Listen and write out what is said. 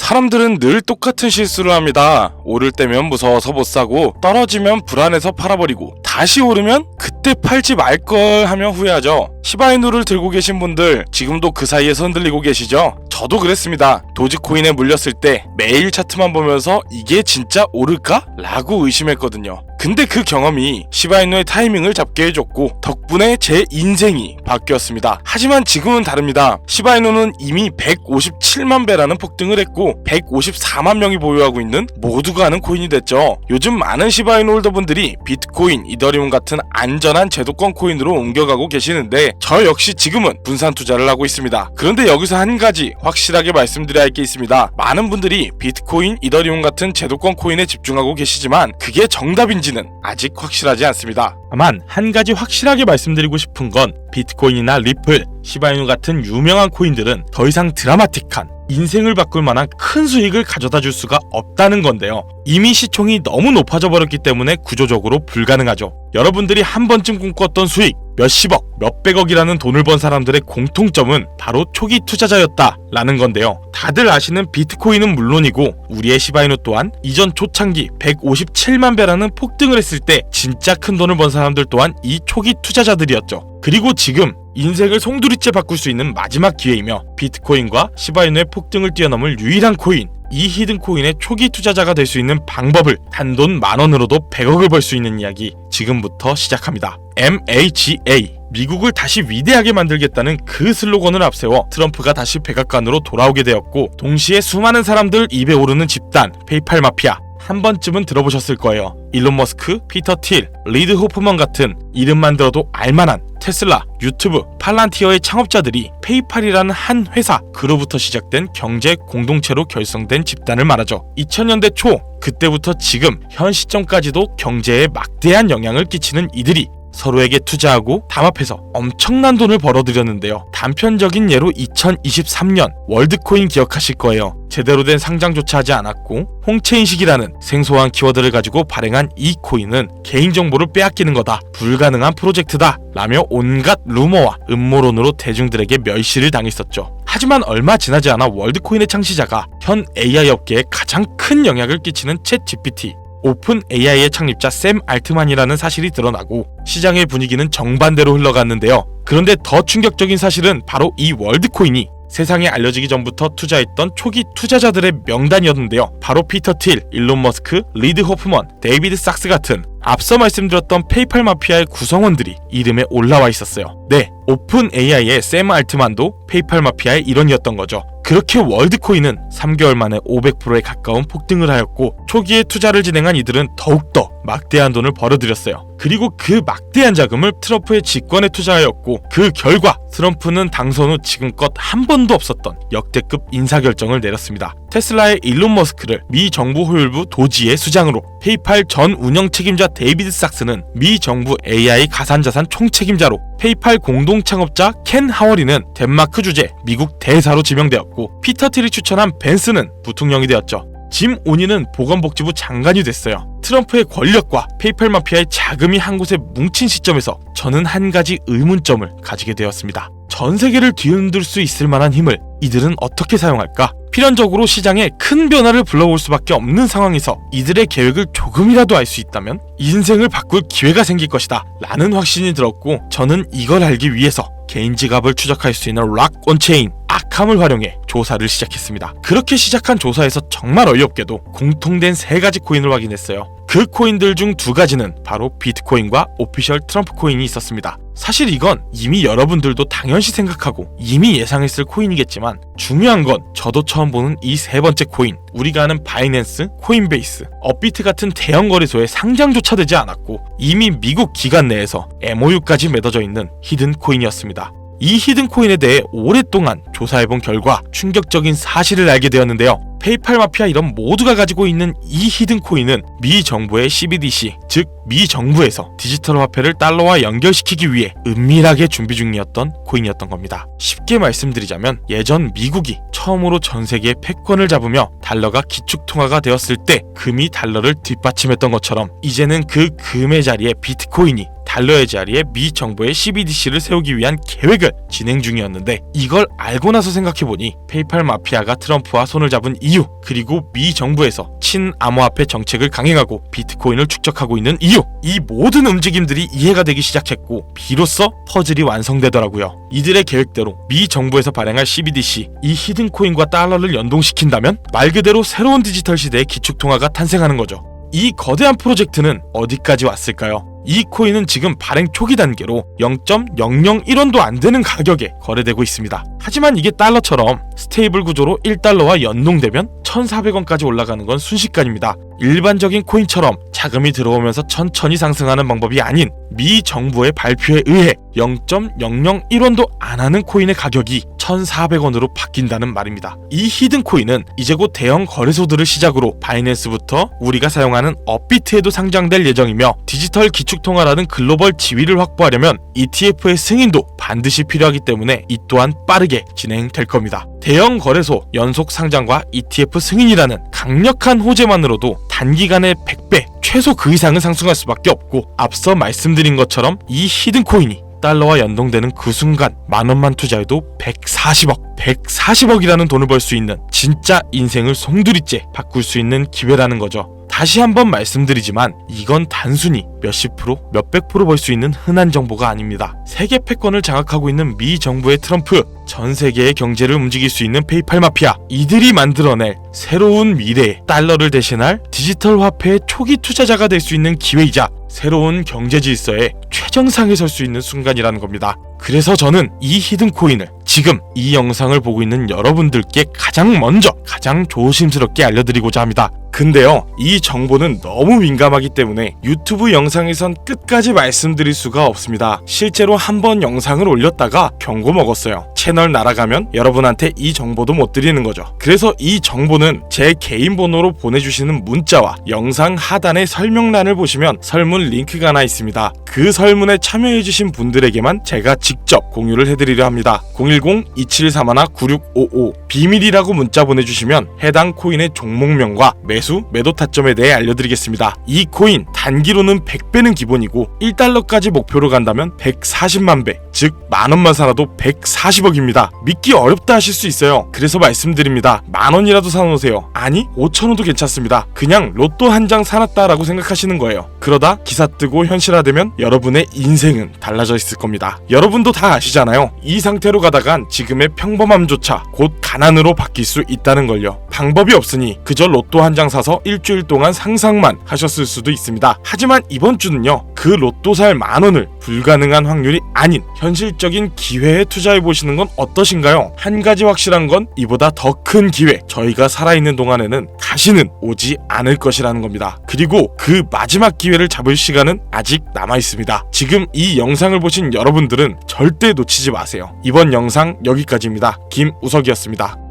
사람들은 늘 똑같은 실수를 합니다. 오를 때면 무서워서 못 사고 떨어지면 불안해서 팔아버리고 다시 오르면 그때 팔지 말걸 하며 후회하죠. 시바이누를 들고 계신 분들 지금도 그 사이에서 흔들리고 계시죠? 저도 그랬습니다. 도지코인에 물렸을 때 매일 차트만 보면서 이게 진짜 오를까? 라고 의심했거든요. 근데 그 경험이 시바이누의 타이밍을 잡게 해줬고 덕분에 제 인생이 바뀌었습니다. 하지만 지금은 다릅니다. 시바이누는 이미 157만 배라는 폭등을 했고 154만 명이 보유하고 있는 모두가 아는 코인이 됐죠. 요즘 많은 시바이누 홀더분들이 비트코인, 이더리움 같은 안전한 제도권 코인으로 옮겨가고 계시는데 저 역시 지금은 분산 투자를 하고 있습니다. 그런데 여기서 한 가지 확실하게 말씀드려야 할 게 있습니다. 많은 분들이 비트코인, 이더리움 같은 제도권 코인에 집중하고 계시지만 그게 정답인지는 아직 확실하지 않습니다. 다만 한 가지 확실하게 말씀드리고 싶은 건 비트코인이나 리플, 시바이누 같은 유명한 코인들은 더 이상 드라마틱한 인생을 바꿀 만한 큰 수익을 가져다 줄 수가 없다는 건데요. 이미 시총이 너무 높아져 버렸기 때문에 구조적으로 불가능하죠. 여러분들이 한 번쯤 꿈꿨던 수익, 몇십억, 몇백억이라는 돈을 번 사람들의 공통점은 바로 초기 투자자였다라는 건데요. 다들 아시는 비트코인은 물론이고 우리의 시바이누 또한 이전 초창기 157만 배라는 폭등을 했을 때 진짜 큰 돈을 번 사람들 또한 이 초기 투자자들이었죠. 그리고 지금 인생을 송두리째 바꿀 수 있는 마지막 기회이며 비트코인과 시바이누의 폭등을 뛰어넘을 유일한 코인, 이 히든코인의 초기 투자자가 될 수 있는 방법을 단돈 10,000원으로도 100억을 벌 수 있는 이야기 지금부터 시작합니다. MAGA, 미국을 다시 위대하게 만들겠다는 그 슬로건을 앞세워 트럼프가 다시 백악관으로 돌아오게 되었고 동시에 수많은 사람들 입에 오르는 집단 페이팔 마피아 한 번쯤은 들어보셨을 거예요. 일론 머스크, 피터 틸, 리드 호프먼 같은 이름만 들어도 알만한 테슬라, 유튜브, 팔란티어의 창업자들이 페이팔이라는 한 회사 그로부터 시작된 경제 공동체로 결성된 집단을 말하죠. 2000년대 초 그때부터 지금 현 시점까지도 경제에 막대한 영향을 끼치는 이들이 서로에게 투자하고 담합해서 엄청난 돈을 벌어들였는데요. 단편적인 예로 2023년 월드코인 기억하실 거예요. 제대로 된 상장조차 하지 않았고 홍채인식이라는 생소한 키워드를 가지고 발행한 이 코인은 개인정보를 빼앗기는 거다, 불가능한 프로젝트다 라며 온갖 루머와 음모론으로 대중들에게 멸시를 당했었죠. 하지만 얼마 지나지 않아 월드코인의 창시자가 현 AI 업계에 가장 큰 영향을 끼치는 챗 GPT, 오픈 AI의 창립자 샘 알트만이라는 사실이 드러나고 시장의 분위기는 정반대로 흘러갔는데요. 그런데 더 충격적인 사실은 바로 이 월드코인이 세상에 알려지기 전부터 투자했던 초기 투자자들의 명단이었는데요. 바로 피터 틸, 일론 머스크, 리드 호프먼, 데이비드 sak스 같은 앞서 말씀드렸던 페이팔 마피아의 구성원들이 이름에 올라와 있었어요. 네, 오픈 AI의 샘 알트만도 페이팔 마피아의 일원이었던 거죠. 그렇게 월드코인은 3개월 만에 500%에 가까운 폭등을 하였고 초기에 투자를 진행한 이들은 더욱더 막대한 돈을 벌어들였어요. 그리고 그 막대한 자금을 트럼프의 직권에 투자하였고 그 결과 트럼프는 당선 후 지금껏 한 번도 없었던 역대급 인사결정을 내렸습니다. 테슬라의 일론 머스크를 미 정부 호율부 도지의 수장으로, 페이팔 전 운영 책임자 데이비드 sak스는 미 정부 AI 가산자산 총책임자로, 페이팔 공동 창업자 켄 하워리는 덴마크 주재 미국 대사로 지명되었고 피터 틸이 추천한 벤스는 부통령이 되었죠. 짐 오니는 보건복지부 장관이 됐어요. 트럼프의 권력과 페이팔 마피아의 자금이 한 곳에 뭉친 시점에서 저는 한 가지 의문점을 가지게 되었습니다. 전 세계를 뒤흔들 수 있을 만한 힘을 이들은 어떻게 사용할까? 필연적으로 시장에 큰 변화를 불러올 수밖에 없는 상황에서 이들의 계획을 조금이라도 알 수 있다면 인생을 바꿀 기회가 생길 것이다 라는 확신이 들었고 저는 이걸 알기 위해서 개인 지갑을 추적할 수 있는 락 온체인 아캄을 활용해 조사를 시작했습니다. 그렇게 시작한 조사에서 정말 어이없게도 공통된 3가지 코인을 확인했어요. 그 코인들 중 2가지는 바로 비트코인과 오피셜 트럼프 코인이 있었습니다. 사실 이건 이미 여러분들도 당연시 생각하고 이미 예상했을 코인이겠지만 중요한 건 저도 처음 보는 이 3번째 코인, 우리가 아는 바이낸스, 코인베이스, 업비트 같은 대형 거래소에 상장조차 되지 않았고 이미 미국 기관 내에서 MOU까지 맺어져 있는 히든 코인이었습니다. 이 히든 코인에 대해 오랫동안 조사해본 결과 충격적인 사실을 알게 되었는데요. 페이팔 마피아 이런 모두가 가지고 있는 이 히든 코인은 미 정부의 CBDC, 즉 미 정부에서 디지털 화폐를 달러와 연결시키기 위해 은밀하게 준비 중이었던 코인이었던 겁니다. 쉽게 말씀드리자면 예전 미국이 처음으로 전 세계의 패권을 잡으며 달러가 기축통화가 되었을 때 금이 달러를 뒷받침했던 것처럼 이제는 그 금의 자리에 비트코인이 달러의 자리에 미 정부의 CBDC를 세우기 위한 계획을 진행 중이었는데, 이걸 알고 나서 생각해보니 페이팔 마피아가 트럼프와 손을 잡은 이유, 그리고 미 정부에서 친암호화폐 정책을 강행하고 비트코인을 축적하고 있는 이유, 이 모든 움직임들이 이해가 되기 시작했고 비로소 퍼즐이 완성되더라고요. 이들의 계획대로 미 정부에서 발행할 CBDC, 이 히든코인과 달러를 연동시킨다면 말 그대로 새로운 디지털 시대의 기축통화가 탄생하는 거죠. 이 거대한 프로젝트는 어디까지 왔을까요? 이 코인은 지금 발행 초기 단계로 0.001원도 안 되는 가격에 거래되고 있습니다. 하지만 이게 달러처럼 스테이블 구조로 1달러와 연동되면 1,400원까지 올라가는 건 순식간입니다. 일반적인 코인처럼 자금이 들어오면서 천천히 상승하는 방법이 아닌 미 정부의 발표에 의해 0.001원도 안 하는 코인의 가격이 1,400원으로 바뀐다는 말입니다. 이 히든 코인은 이제 곧 대형 거래소들을 시작으로 바이낸스부터 우리가 사용하는 업비트에도 상장될 예정이며, 디지털 기축통화라는 글로벌 지위를 확보하려면 ETF의 승인도 반드시 필요하기 때문에 이 또한 빠르게 진행될 겁니다. 대형 거래소 연속 상장과 ETF 승인이라는 강력한 호재만으로도 단기간에 100배, 최소 그 이상은 상승할 수밖에 없고, 앞서 말씀드린 것처럼 이 히든 코인이 달러와 연동되는 그 순간 만원만 투자해도 140억이라는 돈을 벌 수 있는, 진짜 인생을 송두리째 바꿀 수 있는 기회라는 거죠. 다시 한번 말씀드리지만 이건 단순히 몇십 프로, 몇백 프로 벌 수 있는 흔한 정보가 아닙니다. 세계 패권을 장악하고 있는 미 정부의 트럼프, 전 세계의 경제를 움직일 수 있는 페이팔 마피아, 이들이 만들어낼 새로운 미래에 달러를 대신할 디지털 화폐의 초기 투자자가 될 수 있는 기회이자 새로운 경제 질서의 최정상에 설 수 있는 순간이라는 겁니다. 그래서 저는 이 히든 코인을 지금 이 영상을 보고 있는 여러분들께 가장 먼저, 가장 조심스럽게 알려드리고자 합니다. 근데요, 이 정보는 너무 민감하기 때문에 유튜브 영상에선 끝까지 말씀드릴 수가 없습니다. 실제로 한번 영상을 올렸다가 경고 먹었어요. 채널 날아가면 여러분한테 이 정보도 못 드리는 거죠. 그래서 이 정보는 제 개인 번호로 보내주시는 문자와 영상 하단의 설명란을 보시면 설문 링크가 하나 있습니다. 그 설문에 참여해주신 분들에게만 제가 직접 공유를 해드리려 합니다. 010-2731-9655 비밀이라고 문자 보내주시면 해당 코인의 종목명과 매수, 매도 타점에 대해 알려드리겠습니다. 이 코인 단기로는 100배는 기본이고 1달러까지 목표로 간다면 140만 배, 즉 만원만 살아도 140억입니다. 믿기 어렵다 하실 수 있어요. 그래서 말씀드립니다. 만원이라도 사놓으세요. 아니 5천원도 괜찮습니다. 그냥 로또 한 장 사놨다라고 생각하시는 거예요. 그러다 기사 뜨고 현실화되면 여러분의 인생은 달라져 있을 겁니다. 여러분도 다 아시잖아요. 이 상태로 가다간 지금의 평범함조차 곧 가난으로 바뀔 수 있다는 걸요. 방법이 없으니 그저 로또 한 장 사서 일주일 동안 상상만 하셨을 수도 있습니다. 하지만 이번 주는요, 그 로또 살 만원을 불가능한 확률이 아닌 현실적인 기회에 투자해보시는 건 어떠신가요? 한 가지 확실한 건 이보다 더 큰 기회, 저희가 살아있는 동안에는 다시는 오지 않을 것이라는 겁니다. 그리고 그 마지막 기회를 잡을 시간은 아직 남아있습니다. 지금 이 영상을 보신 여러분들은 절대 놓치지 마세요. 이번 영상 여기까지입니다. 김우석이었습니다.